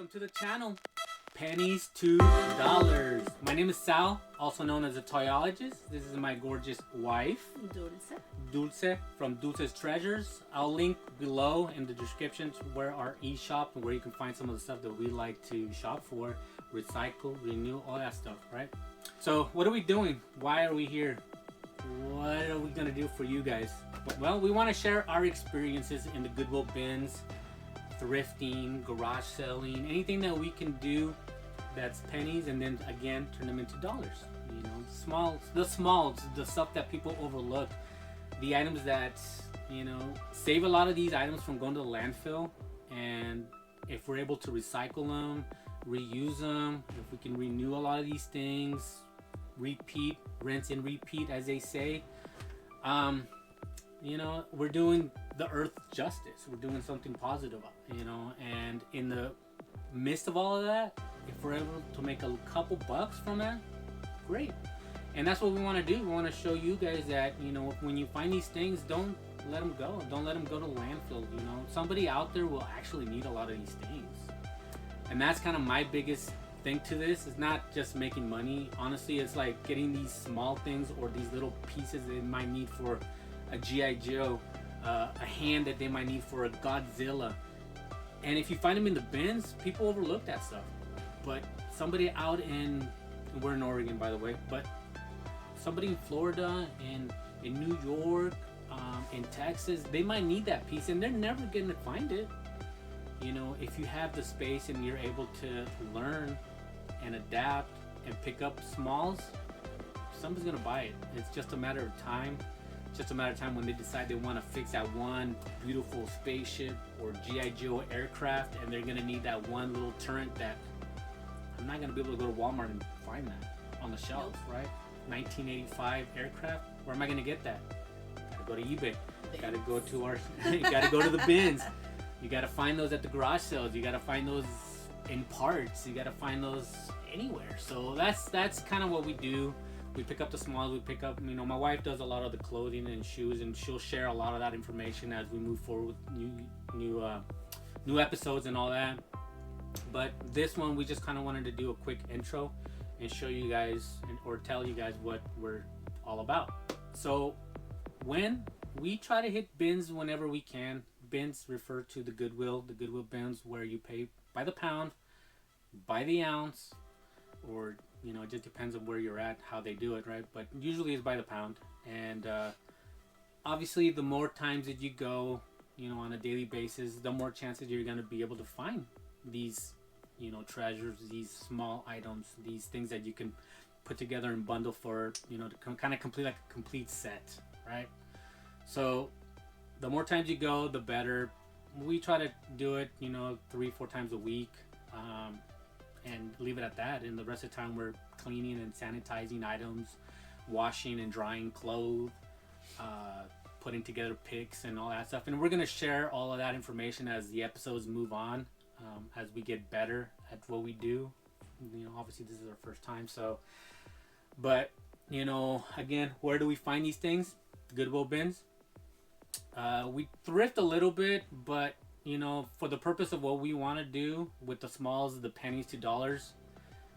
welcome to the channel. Pennies $2. My name is Sal, also known as a toyologist. This is my gorgeous wife, Dulce from Dulce's Treasures. I'll link below in the description where our e-shop and where you can find some of the stuff that we like to shop for, recycle, renew, all that stuff, right? So what are we doing? Why are we here? What are we gonna do for you guys? Well, we want to share our experiences in the Goodwill bins, thrifting, garage selling, anything that we can do that's pennies, and then again turn them into dollars. You know, the stuff that people overlook, the items that, you know, save a lot of these items from going to the landfill. And if we're able to recycle them, reuse them, if we can renew a lot of these things, repeat, rinse and repeat, as they say, you know, we're doing the earth justice. We're doing something positive, you know. And in the midst of all of that, if we're able to make a couple bucks from that, great. And that's what we want to do. We want to show you guys that, you know, when you find these things, don't let them go. Don't let them go to landfill. You know, somebody out there will actually need a lot of these things. And that's kind of my biggest thing to this. Is not just making money. Honestly, it's like getting these small things or these little pieces they might need for a G.I. Joe, a hand that they might need for a Godzilla. And if you find them in the bins, people overlook that stuff. But somebody out in, we're in Oregon, by the way, but somebody in Florida and in New York, in Texas, they might need that piece, and they're never gonna find it. You know, if you have the space and you're able to learn and adapt and pick up smalls, somebody's gonna buy it. It's just a matter of time. Just a matter of time when they decide they want to fix that one beautiful spaceship or G.I. Joe aircraft, and they're gonna need that one little turret that I'm not gonna be able to go to Walmart and find that on the shelf, right? 1985 aircraft. Where am I gonna get that? Gotta go to eBay. Gotta go to our. You gotta go to the bins. You gotta find those at the garage sales. You gotta find those in parts. You gotta find those anywhere. So that's kind of what we do. We pick up the smalls. We pick up, you know, my wife does a lot of the clothing and shoes, and she'll share a lot of that information as we move forward with new episodes and all that. But this one, we just kind of wanted to do a quick intro and show you guys or tell you guys what we're all about. So when we try to hit bins whenever we can, bins refer to the Goodwill bins where you pay by the pound, by the ounce, or, you know, it just depends on where you're at, how they do it, right? But usually it's by the pound. And obviously the more times that you go, you know, on a daily basis, the more chances you're going to be able to find these, you know, treasures, these small items, these things that you can put together and bundle for, you know, to kind of complete like a complete set, right? So the more times you go, the better. We try to do it, you know, 3-4 times a week, and leave it at that. And the rest of the time we're cleaning and sanitizing items, washing and drying clothes, putting together pics and all that stuff. And we're going to share all of that information as the episodes move on, as we get better at what we do. You know, obviously this is our first time, so, but, you know, again, where do we find these things? Goodwill bins. We thrift a little bit, but, you know, for the purpose of what we want to do with the smalls, the pennies $2,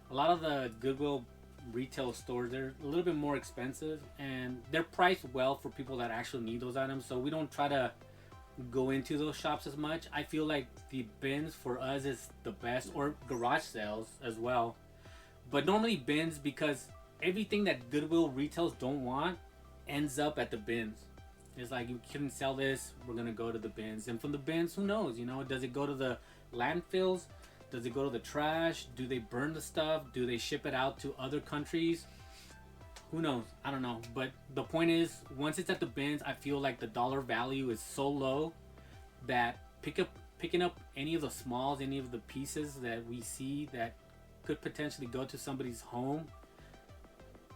a lot of the Goodwill retail stores, they're a little bit more expensive, and they're priced well for people that actually need those items. So we don't try to go into those shops as much. I feel like the bins for us is the best, or garage sales as well. But normally bins, because everything that Goodwill retails don't want ends up at the bins. It's like, you couldn't sell this, we're gonna go to the bins. And from the bins, who knows, you know, does it go to the landfills? Does it go to the trash? Do they burn the stuff? Do they ship it out to other countries? Who knows? I don't know. But the point is, once it's at the bins, I feel like the dollar value is so low that picking up any of the smalls, any of the pieces that we see that could potentially go to somebody's home,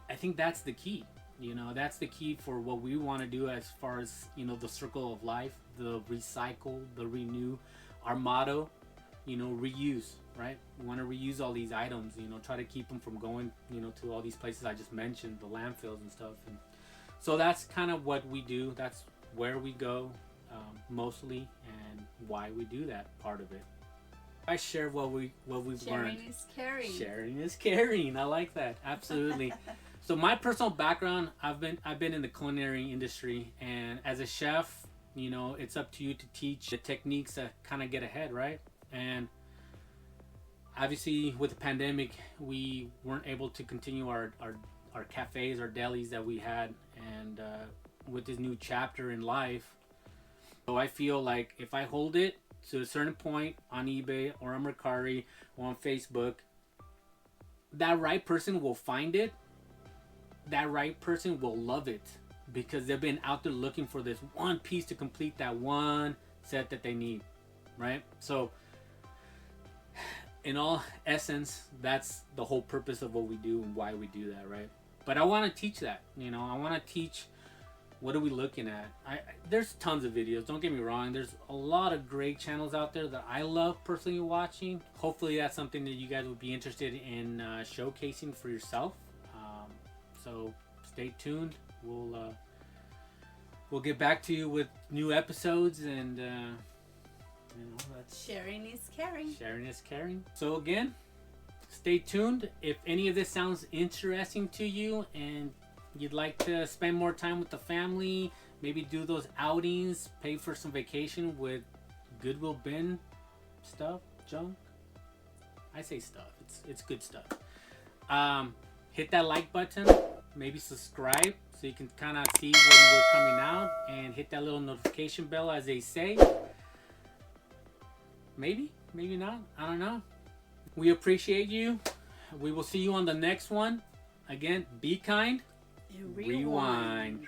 I think that's the key. You know, that's the key for what we want to do as far as, you know, the circle of life, the recycle, the renew. Our motto, you know, reuse, right? We want to reuse all these items, you know, try to keep them from going, you know, to all these places I just mentioned, the landfills and stuff. And so that's kind of what we do. That's where we go mostly, and why we do that part of it. I share what we've learned. Sharing is caring. Sharing is caring. I like that. Absolutely. So my personal background, I've been in the culinary industry, and as a chef, you know, it's up to you to teach the techniques that kind of get ahead, right? And obviously, with the pandemic, we weren't able to continue our cafes, our delis that we had, and with this new chapter in life, so I feel like if I hold it to a certain point on eBay or on Mercari or on Facebook, that right person will find it. That right person will love it because they've been out there looking for this one piece to complete that one set that they need, right? So in all essence, that's the whole purpose of what we do and why we do that, right? But I want to teach that, you know, I want to teach what are we looking at. There's tons of videos, don't get me wrong. There's a lot of great channels out there that I love personally watching. Hopefully that's something that you guys would be interested in showcasing for yourself. So stay tuned. We'll get back to you with new episodes, and you know, that's sharing is caring. Sharing is caring. So again, stay tuned. If any of this sounds interesting to you and you'd like to spend more time with the family, maybe do those outings, pay for some vacation with Goodwill bin stuff, junk. I say stuff. It's good stuff. Hit that like button. Maybe subscribe so you can kind of see when we're coming out, and hit that little notification bell, as they say. Maybe not. I don't know. We appreciate you. We will see you on the next one. Again, be kind. Rewind.